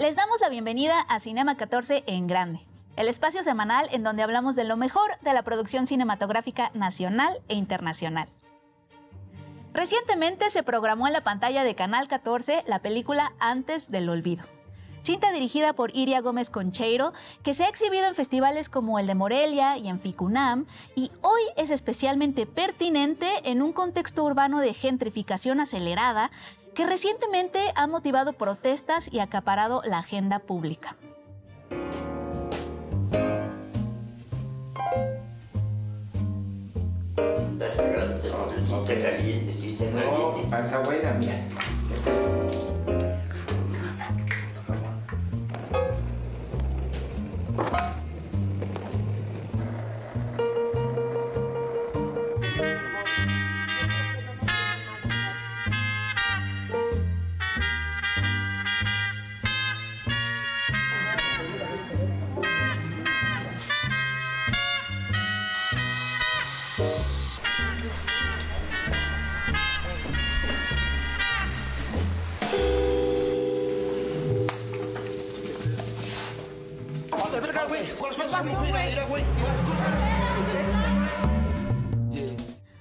Les damos la bienvenida a Cinema 14 en Grande, el espacio semanal en donde hablamos de lo mejor de la producción cinematográfica nacional e internacional. Recientemente se programó en la pantalla de Canal 14 la película Antes del Olvido, cinta dirigida por Iria Gómez Concheiro, que se ha exhibido en festivales como el de Morelia y en FICUNAM, y hoy es especialmente pertinente en un contexto urbano de gentrificación acelerada que recientemente ha motivado protestas y acaparado la agenda pública. No te calientes, si te calientes. No, pasa buena, mía.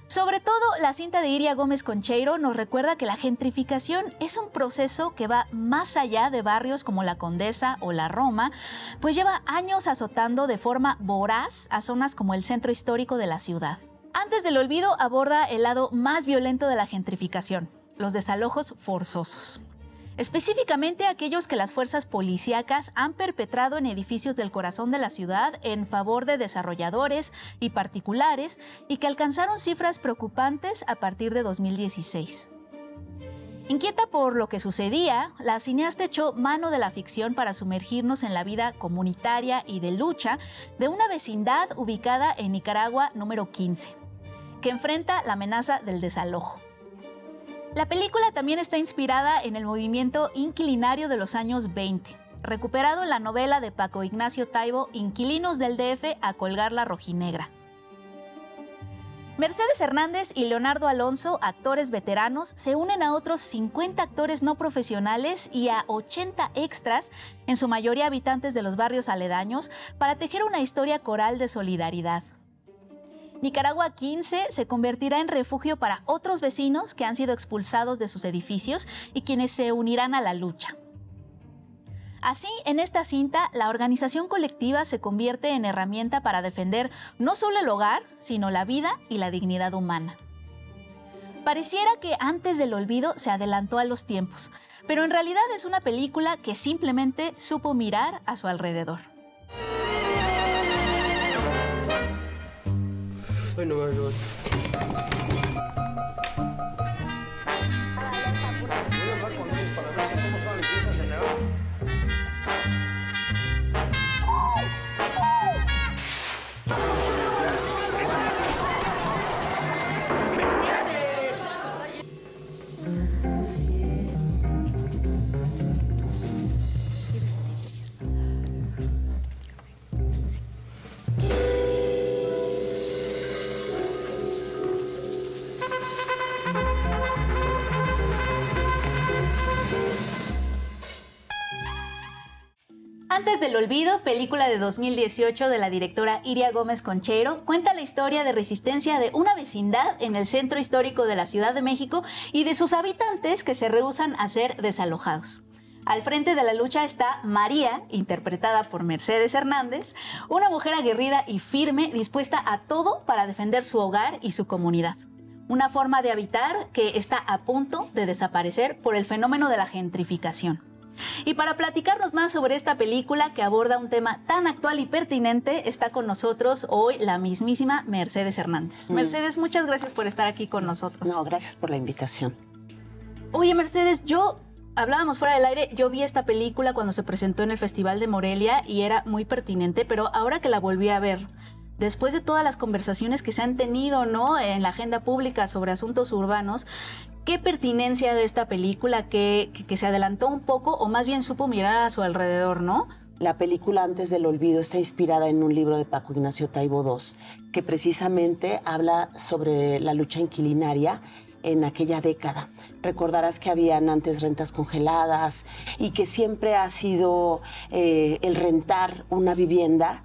Sobre todo, la cinta de Iria Gómez Concheiro nos recuerda que la gentrificación es un proceso que va más allá de barrios como La Condesa o La Roma, pues lleva años azotando de forma voraz a zonas como el centro histórico de la ciudad. Antes del Olvido aborda el lado más violento de la gentrificación, los desalojos forzosos. Específicamente aquellos que las fuerzas policíacas han perpetrado en edificios del corazón de la ciudad en favor de desarrolladores y particulares y que alcanzaron cifras preocupantes a partir de 2016. Inquieta por lo que sucedía, la cineasta echó mano de la ficción para sumergirnos en la vida comunitaria y de lucha de una vecindad ubicada en Nicaragua número 15, que enfrenta la amenaza del desalojo. La película también está inspirada en el movimiento inquilinario de los años 20, recuperado en la novela de Paco Ignacio Taibo, Inquilinos del DF a colgar la rojinegra. Mercedes Hernández y Leonardo Alonso, actores veteranos, se unen a otros 50 actores no profesionales y a 80 extras, en su mayoría habitantes de los barrios aledaños, para tejer una historia coral de solidaridad. Nicaragua 15 se convertirá en refugio para otros vecinos que han sido expulsados de sus edificios y quienes se unirán a la lucha. Así, en esta cinta, la organización colectiva se convierte en herramienta para defender no solo el hogar, sino la vida y la dignidad humana. Pareciera que Antes del Olvido se adelantó a los tiempos, pero en realidad es una película que simplemente supo mirar a su alrededor. Bueno, bueno. Voy a hablar con ellos para ver si hacemos una limpieza general. Antes del Olvido, película de 2018 de la directora Iria Gómez Concheiro, cuenta la historia de resistencia de una vecindad en el centro histórico de la Ciudad de México y de sus habitantes que se rehúsan a ser desalojados. Al frente de la lucha está María, interpretada por Mercedes Hernández, una mujer aguerrida y firme, dispuesta a todo para defender su hogar y su comunidad. Una forma de habitar que está a punto de desaparecer por el fenómeno de la gentrificación. Y para platicarnos más sobre esta película que aborda un tema tan actual y pertinente, está con nosotros hoy la mismísima Mercedes Hernández. Mercedes, muchas gracias por estar aquí con nosotros. No, gracias por la invitación. Oye, Mercedes, hablábamos fuera del aire, yo vi esta película cuando se presentó en el Festival de Morelia y era muy pertinente, pero ahora que la volví a ver, después de todas las conversaciones que se han tenido, ¿no?, en la agenda pública sobre asuntos urbanos, ¿qué pertinencia de esta película que se adelantó un poco o más bien supo mirar a su alrededor, ¿no? La película Antes del Olvido está inspirada en un libro de Paco Ignacio Taibo II, que precisamente habla sobre la lucha inquilinaria en aquella década. Recordarás que habían antes rentas congeladas y que siempre ha sido el rentar una vivienda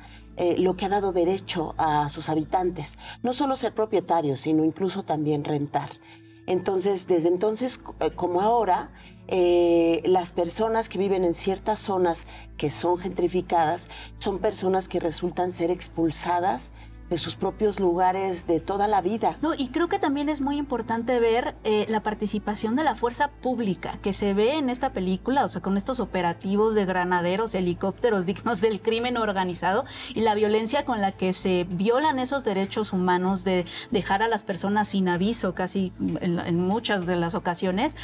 lo que ha dado derecho a sus habitantes. No solo ser propietarios, sino incluso también rentar. Entonces, desde entonces, como ahora, las personas que viven en ciertas zonas que son gentrificadas son personas que resultan ser expulsadas de sus propios lugares de toda la vida. No, y creo que también es muy importante ver la participación de la fuerza pública que se ve en esta película, o sea, con estos operativos de granaderos, helicópteros dignos del crimen organizado y la violencia con la que se violan esos derechos humanos de dejar a las personas sin aviso, casi en muchas de las ocasiones,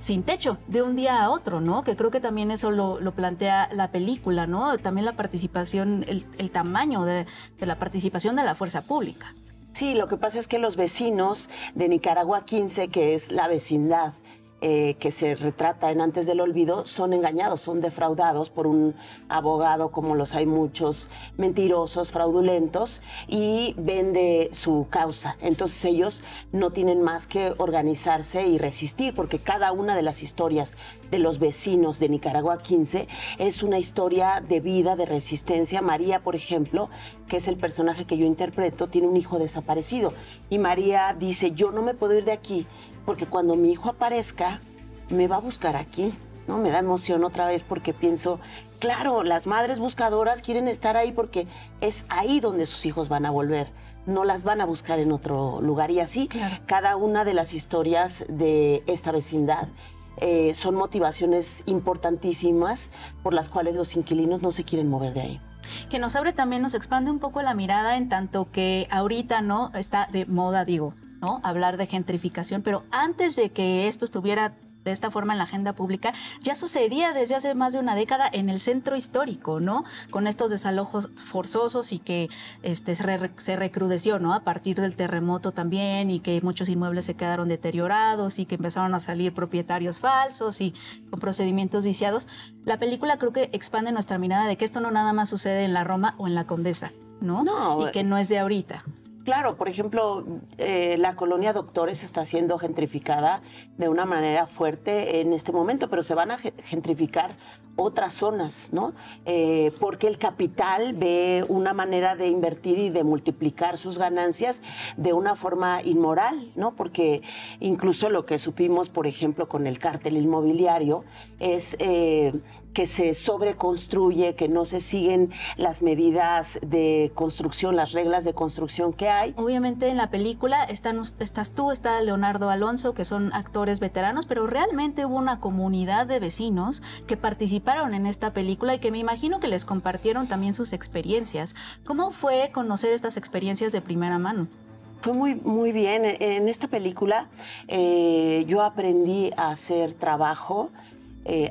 sin techo, de un día a otro, ¿no? Que creo que también eso lo plantea la película, ¿no? También la participación, el tamaño de la participación de la fuerza pública. Sí, lo que pasa es que los vecinos de Nicaragua 15, que es la vecindad que se retrata en Antes del Olvido, son engañados, son defraudados por un abogado, como los hay muchos, mentirosos, fraudulentos, y vende su causa. Entonces ellos no tienen más que organizarse y resistir, porque cada una de las historias de los vecinos de Nicaragua 15 es una historia de vida, de resistencia. María, por ejemplo, que es el personaje que yo interpreto, tiene un hijo desaparecido. Y María dice, yo no me puedo ir de aquí, porque cuando mi hijo aparezca, me va a buscar aquí, ¿no? Me da emoción otra vez porque pienso, claro, las madres buscadoras quieren estar ahí porque es ahí donde sus hijos van a volver, no las van a buscar en otro lugar. Y así, claro, cada una de las historias de esta vecindad son motivaciones importantísimas por las cuales los inquilinos no se quieren mover de ahí. Que nos abre también, nos expande un poco la mirada en tanto que ahorita, ¿no?, está de moda, digo, ¿no?, hablar de gentrificación, pero antes de que esto estuviera de esta forma en la agenda pública, ya sucedía desde hace más de una década en el centro histórico, ¿no?, con estos desalojos forzosos y que se recrudeció, ¿no?, a partir del terremoto también, y que muchos inmuebles se quedaron deteriorados y que empezaron a salir propietarios falsos y con procedimientos viciados. La película creo que expande nuestra mirada de que esto no nada más sucede en la Roma o en la Condesa, ¿no? Y que no es de ahorita. Claro, por ejemplo, la colonia Doctores está siendo gentrificada de una manera fuerte en este momento, pero se van a gentrificar otras zonas, ¿no? Porque el capital ve una manera de invertir y de multiplicar sus ganancias de una forma inmoral, ¿no? Porque incluso lo que supimos, por ejemplo, con el cártel inmobiliario, es que se sobreconstruye, que no se siguen las medidas de construcción, las reglas de construcción que hay. Obviamente en la película estás tú, está Leonardo Alonso, que son actores veteranos, pero realmente hubo una comunidad de vecinos que participaron en esta película y que me imagino que les compartieron también sus experiencias. ¿Cómo fue conocer estas experiencias de primera mano? Fue muy bien. En esta película yo aprendí a hacer trabajo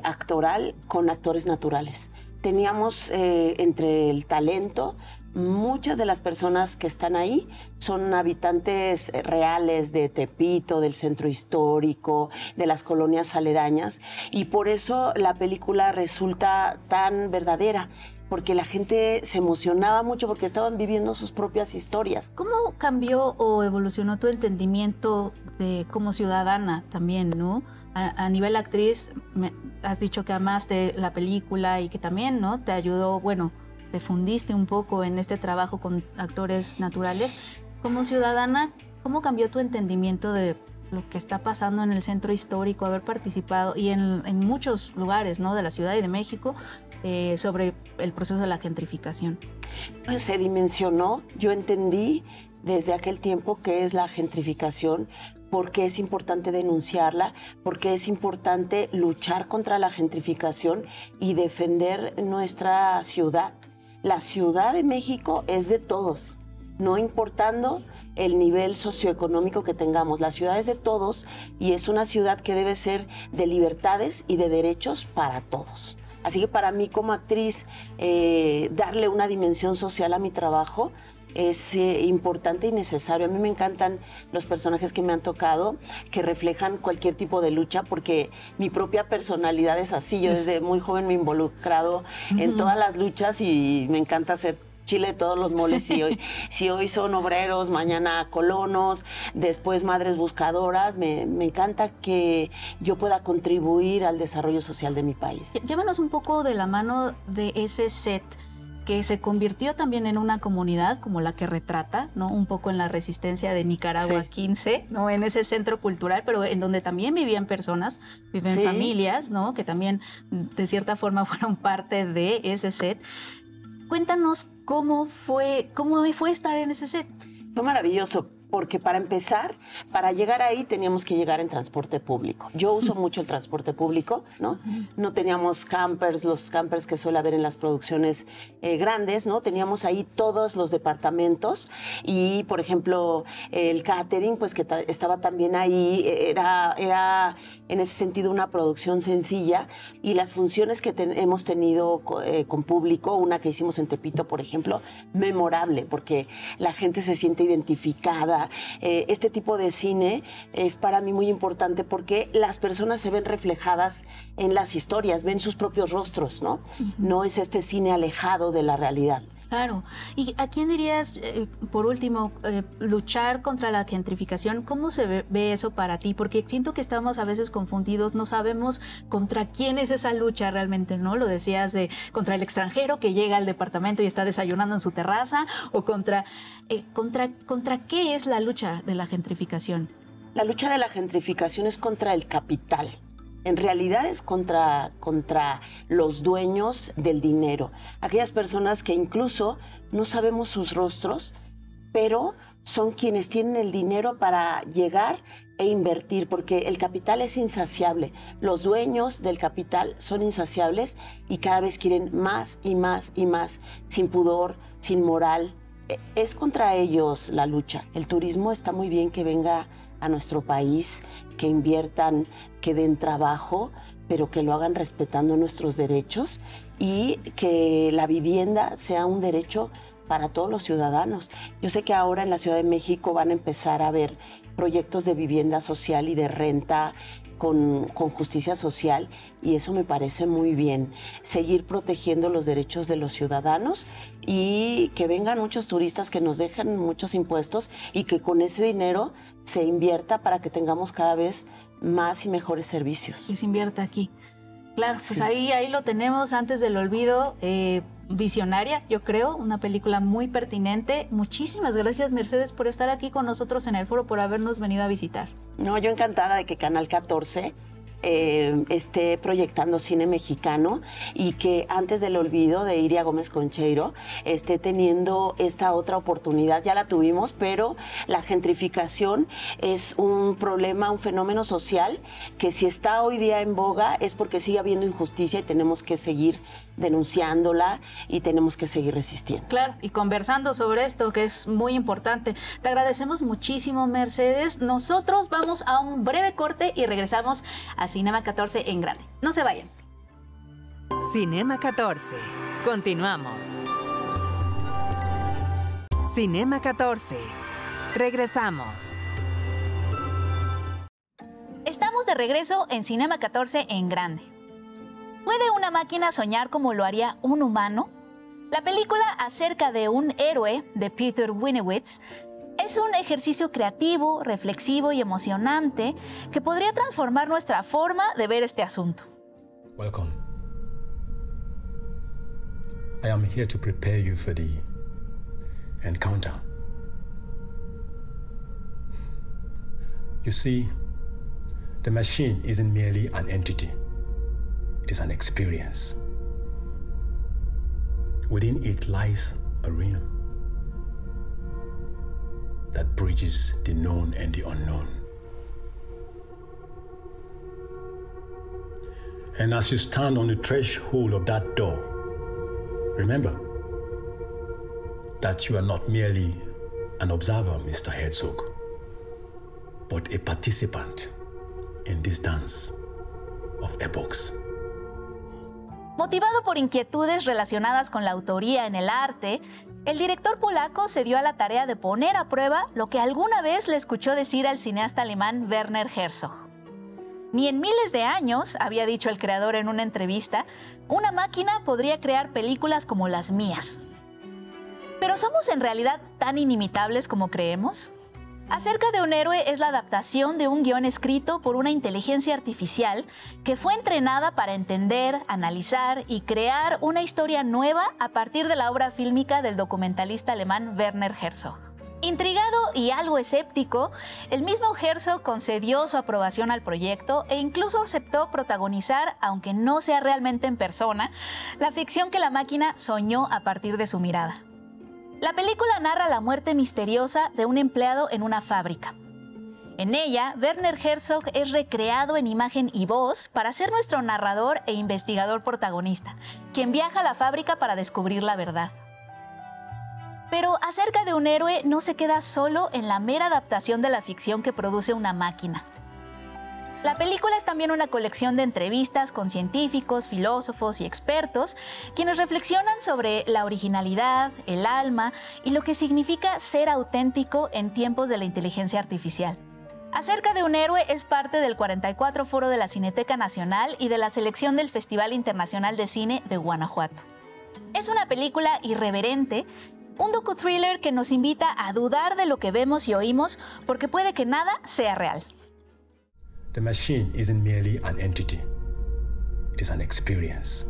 actoral con actores naturales. Teníamos entre el talento, muchas de las personas que están ahí son habitantes reales de Tepito, del centro histórico, de las colonias aledañas, y por eso la película resulta tan verdadera, porque la gente se emocionaba mucho porque estaban viviendo sus propias historias. ¿Cómo cambió o evolucionó tu entendimiento como ciudadana también, ¿no? A nivel actriz, has dicho que amaste la película y que también, ¿no?, te ayudó, bueno, te fundiste un poco en este trabajo con actores naturales. Como ciudadana, ¿cómo cambió tu entendimiento de lo que está pasando en el centro histórico, haber participado y en muchos lugares, ¿no?, de la Ciudad y de México, sobre el proceso de la gentrificación? Pues se dimensionó. Yo entendí desde aquel tiempo qué es la gentrificación, por qué es importante denunciarla, por qué es importante luchar contra la gentrificación y defender nuestra ciudad. La Ciudad de México es de todos, no importando el nivel socioeconómico que tengamos. La ciudad es de todos y es una ciudad que debe ser de libertades y de derechos para todos. Así que para mí como actriz, darle una dimensión social a mi trabajo es importante y necesario. A mí me encantan los personajes que me han tocado, que reflejan cualquier tipo de lucha, porque mi propia personalidad es así. Yo desde muy joven me he involucrado en todas las luchas y me encanta hacer chile de todos los moles. Si hoy son obreros, mañana colonos, después madres buscadoras, me encanta que yo pueda contribuir al desarrollo social de mi país. Llévanos un poco de la mano de ese set que se convirtió también en una comunidad como la que retrata, ¿no? Un poco en la resistencia de Nicaragua 15, ¿no? En ese centro cultural, pero en donde también vivían personas, viven familias, ¿no? Que también de cierta forma fueron parte de ese set. Cuéntanos cómo fue estar en ese set. Fue maravilloso. Porque para empezar, para llegar ahí teníamos que llegar en transporte público. Yo uso mucho el transporte público, ¿no? No teníamos campers, los campers que suele haber en las producciones grandes, ¿no? Teníamos ahí todos los departamentos y, por ejemplo, el catering, pues que estaba también ahí, era en ese sentido una producción sencilla y las funciones que hemos tenido con público, una que hicimos en Tepito, por ejemplo, memorable, porque la gente se siente identificada. Este tipo de cine es para mí muy importante porque las personas se ven reflejadas en las historias, ven sus propios rostros, ¿no? No es este cine alejado de la realidad. Claro. ¿Y a quién dirías, por último, luchar contra la gentrificación? ¿Cómo se ve eso para ti? Porque siento que estamos a veces confundidos, no sabemos contra quién es esa lucha realmente, ¿no? Lo decías contra el extranjero que llega al departamento y está desayunando en su terraza, o contra qué es la lucha de la gentrificación. La lucha de la gentrificación es contra el capital. En realidad es contra los dueños del dinero. Aquellas personas que incluso no sabemos sus rostros, pero son quienes tienen el dinero para llegar e invertir, porque el capital es insaciable. Los dueños del capital son insaciables y cada vez quieren más y más y más, sin pudor, sin moral. Es contra ellos la lucha. El turismo está muy bien que venga a nuestro país, que inviertan, que den trabajo, pero que lo hagan respetando nuestros derechos y que la vivienda sea un derecho para todos los ciudadanos. Yo sé que ahora en la Ciudad de México van a empezar a haber proyectos de vivienda social y de renta con justicia social, y eso me parece muy bien. Seguir protegiendo los derechos de los ciudadanos y que vengan muchos turistas que nos dejen muchos impuestos y que con ese dinero se invierta para que tengamos cada vez más y mejores servicios. Y se invierta aquí. Claro, pues ahí lo tenemos, Antes del olvido, visionaria, yo creo, una película muy pertinente. Muchísimas gracias, Mercedes, por estar aquí con nosotros en el foro, por habernos venido a visitar. No, yo encantada de que Canal 14 esté proyectando cine mexicano y que Antes del olvido de Iria Gómez Concheiro esté teniendo esta otra oportunidad. Ya la tuvimos, pero la gentrificación es un problema, un fenómeno social que si está hoy día en boga es porque sigue habiendo injusticia y tenemos que seguir denunciándola y tenemos que seguir resistiendo. Claro, y conversando sobre esto, que es muy importante. Te agradecemos muchísimo, Mercedes. Nosotros vamos a un breve corte y regresamos a Cinema 14 en grande. No se vayan. Cinema 14. Continuamos. Cinema 14. Regresamos. Estamos de regreso en Cinema 14 en grande. ¿Puede una máquina soñar como lo haría un humano? La película acerca de un héroe de Peter Winowitz es un ejercicio creativo, reflexivo y emocionante que podría transformar nuestra forma de ver este asunto. Welcome. I am here to prepare you for the encounter. You see, the machine isn't merely an entity. It is an experience. Within it lies a realm that bridges the known and the unknown. And as you stand on the threshold of that door, remember that you are not merely an observer, Mr. Herzog, but a participant in this dance of epochs. Motivado por inquietudes relacionadas con la autoría en el arte, el director polaco se dio a la tarea de poner a prueba lo que alguna vez le escuchó decir al cineasta alemán Werner Herzog. Ni en miles de años, había dicho el creador en una entrevista, una máquina podría crear películas como las mías. ¿Pero somos en realidad tan inimitables como creemos? Acerca de un héroe es la adaptación de un guión escrito por una inteligencia artificial que fue entrenada para entender, analizar y crear una historia nueva a partir de la obra fílmica del documentalista alemán Werner Herzog. Intrigado y algo escéptico, el mismo Herzog concedió su aprobación al proyecto e incluso aceptó protagonizar, aunque no sea realmente en persona, la ficción que la máquina soñó a partir de su mirada. La película narra la muerte misteriosa de un empleado en una fábrica. En ella, Werner Herzog es recreado en imagen y voz para ser nuestro narrador e investigador protagonista, quien viaja a la fábrica para descubrir la verdad. Pero Acerca de un héroe no se queda solo en la mera adaptación de la ficción que produce una máquina. La película es también una colección de entrevistas con científicos, filósofos y expertos, quienes reflexionan sobre la originalidad, el alma y lo que significa ser auténtico en tiempos de la inteligencia artificial. Acerca de un héroe es parte del 44 Foro de la Cineteca Nacional y de la selección del Festival Internacional de Cine de Guanajuato. Es una película irreverente, un docu-thriller que nos invita a dudar de lo que vemos y oímos porque puede que nada sea real. The machine isn't merely an entity, it is an experience.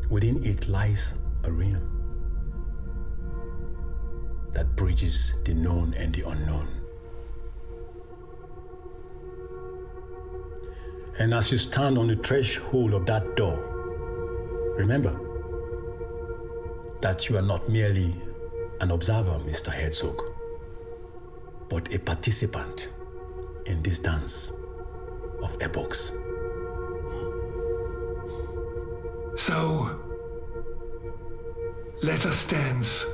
Within it lies a realm that bridges the known and the unknown. And as you stand on the threshold of that door, remember that you are not merely an observer, Mr. Herzog, but a participant in this dance of epochs. So, let us dance.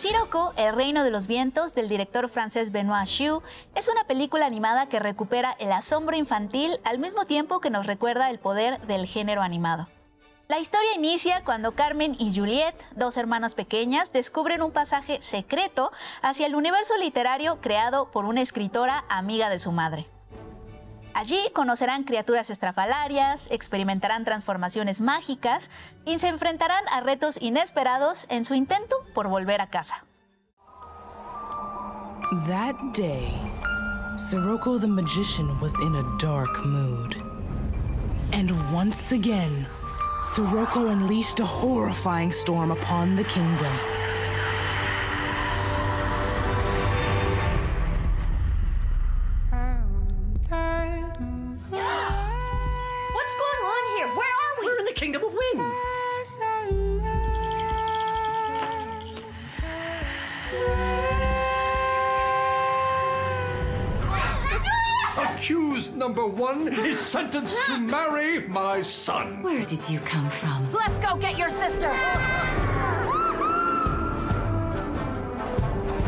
Sirocco, El reino de los vientos, del director francés Benoît Chiu, es una película animada que recupera el asombro infantil al mismo tiempo que nos recuerda el poder del género animado. La historia inicia cuando Carmen y Juliette, dos hermanas pequeñas, descubren un pasaje secreto hacia el universo literario creado por una escritora amiga de su madre. Allí conocerán criaturas estrafalarias, experimentarán transformaciones mágicas y se enfrentarán a retos inesperados en su intento por volver a casa. That day, Sirocco the magician was in a dark mood. And once again, Sirocco unleashed a horrifying storm upon the kingdom. Accused number 1 is sentenced to marry my son. Where did you come from? Let's go get your sister!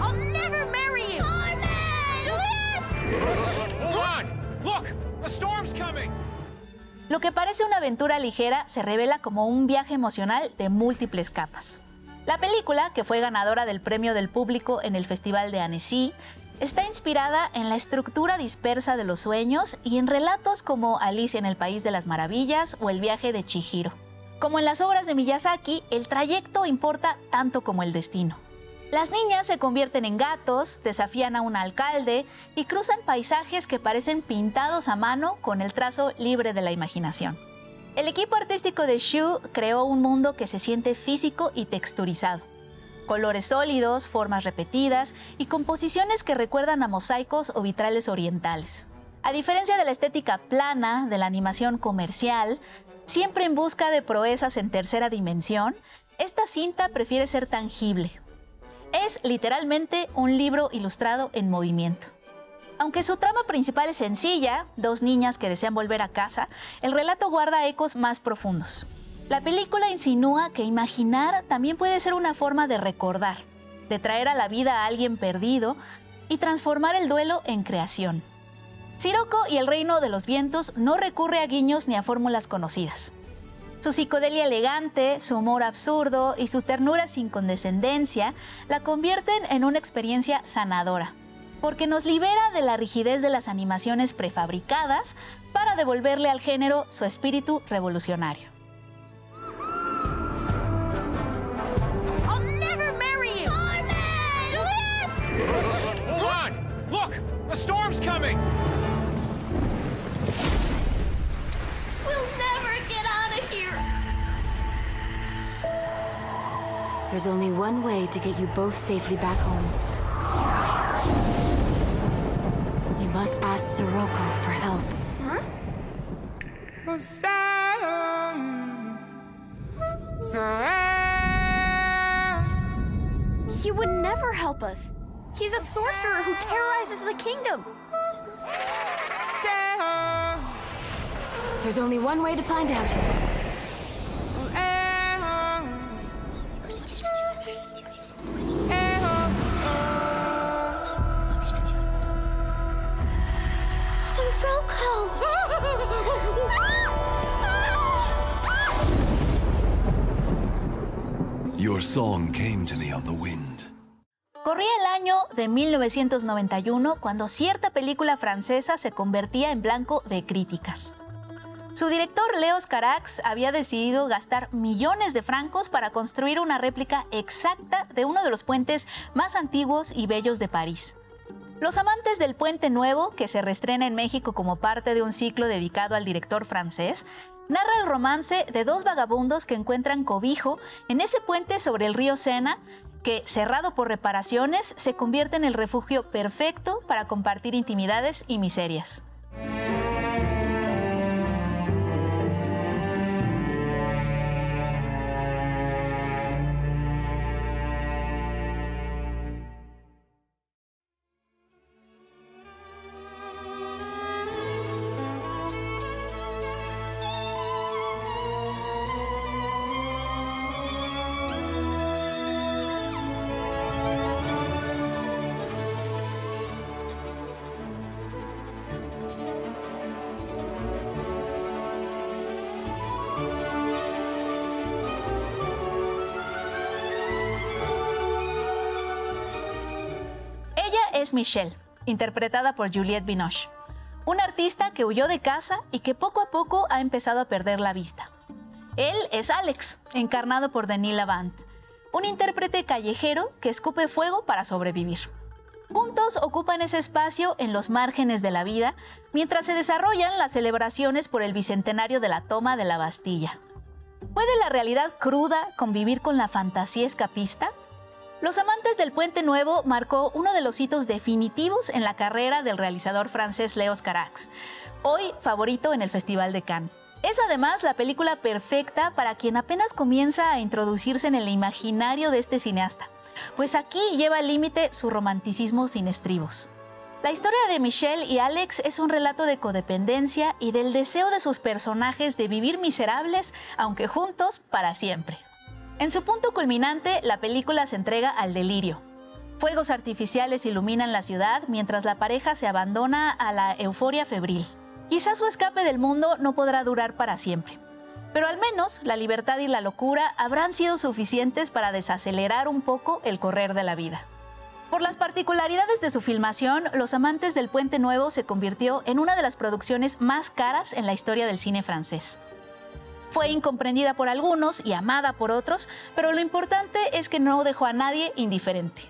I'll never marry you! Carmen! Juliette! Hold on! Look! A storm's coming! Lo que parece una aventura ligera se revela como un viaje emocional de múltiples capas. La película, que fue ganadora del premio del público en el Festival de Annecy, está inspirada en la estructura dispersa de los sueños y en relatos como Alicia en el País de las Maravillas o El viaje de Chihiro. Como en las obras de Miyazaki, el trayecto importa tanto como el destino. Las niñas se convierten en gatos, desafían a un alcalde y cruzan paisajes que parecen pintados a mano con el trazo libre de la imaginación. El equipo artístico de Chiu creó un mundo que se siente físico y texturizado. Colores sólidos, formas repetidas y composiciones que recuerdan a mosaicos o vitrales orientales. A diferencia de la estética plana de la animación comercial, siempre en busca de proezas en tercera dimensión, esta cinta prefiere ser tangible. Es literalmente un libro ilustrado en movimiento. Aunque su trama principal es sencilla, dos niñas que desean volver a casa, el relato guarda ecos más profundos. La película insinúa que imaginar también puede ser una forma de recordar, de traer a la vida a alguien perdido y transformar el duelo en creación. Sirocco y el Reino de los Vientos no recurre a guiños ni a fórmulas conocidas. Su psicodelia elegante, su humor absurdo y su ternura sin condescendencia la convierten en una experiencia sanadora, porque nos libera de la rigidez de las animaciones prefabricadas para devolverle al género su espíritu revolucionario. I'll never marry you! Carmen! Juliet! Hold on! Look! A storm's coming! We'll never get out of here! There's only one way to get you both safely back home. You must ask Sirocco for help. Huh? He would never help us. He's a sorcerer who terrorizes the kingdom. There's only one way to find out. Your song came to me on the wind. Corría el año de 1991 cuando cierta película francesa se convertía en blanco de críticas. Su director, Léos Carax, había decidido gastar millones de francos para construir una réplica exacta de uno de los puentes más antiguos y bellos de París. Los amantes del Puente Nuevo, que se reestrena en México como parte de un ciclo dedicado al director francés, narra el romance de dos vagabundos que encuentran cobijo en ese puente sobre el río Sena, que, cerrado por reparaciones, se convierte en el refugio perfecto para compartir intimidades y miserias. Es Michelle, interpretada por Juliette Binoche, una artista que huyó de casa y que poco a poco ha empezado a perder la vista. Él es Alex, encarnado por Denis Lavant, un intérprete callejero que escupe fuego para sobrevivir. Juntos ocupan ese espacio en los márgenes de la vida mientras se desarrollan las celebraciones por el bicentenario de la toma de la Bastilla. ¿Puede la realidad cruda convivir con la fantasía escapista? Los amantes del Puente Nuevo marcó uno de los hitos definitivos en la carrera del realizador francés Léos Carax, hoy favorito en el Festival de Cannes. Es además la película perfecta para quien apenas comienza a introducirse en el imaginario de este cineasta, pues aquí lleva al límite su romanticismo sin estribos. La historia de Michelle y Alex es un relato de codependencia y del deseo de sus personajes de vivir miserables, aunque juntos, para siempre. En su punto culminante, la película se entrega al delirio. Fuegos artificiales iluminan la ciudad mientras la pareja se abandona a la euforia febril. Quizás su escape del mundo no podrá durar para siempre, pero al menos la libertad y la locura habrán sido suficientes para desacelerar un poco el correr de la vida. Por las particularidades de su filmación, Los amantes del Puente Nuevo se convirtió en una de las producciones más caras en la historia del cine francés. Fue incomprendida por algunos y amada por otros, pero lo importante es que no dejó a nadie indiferente.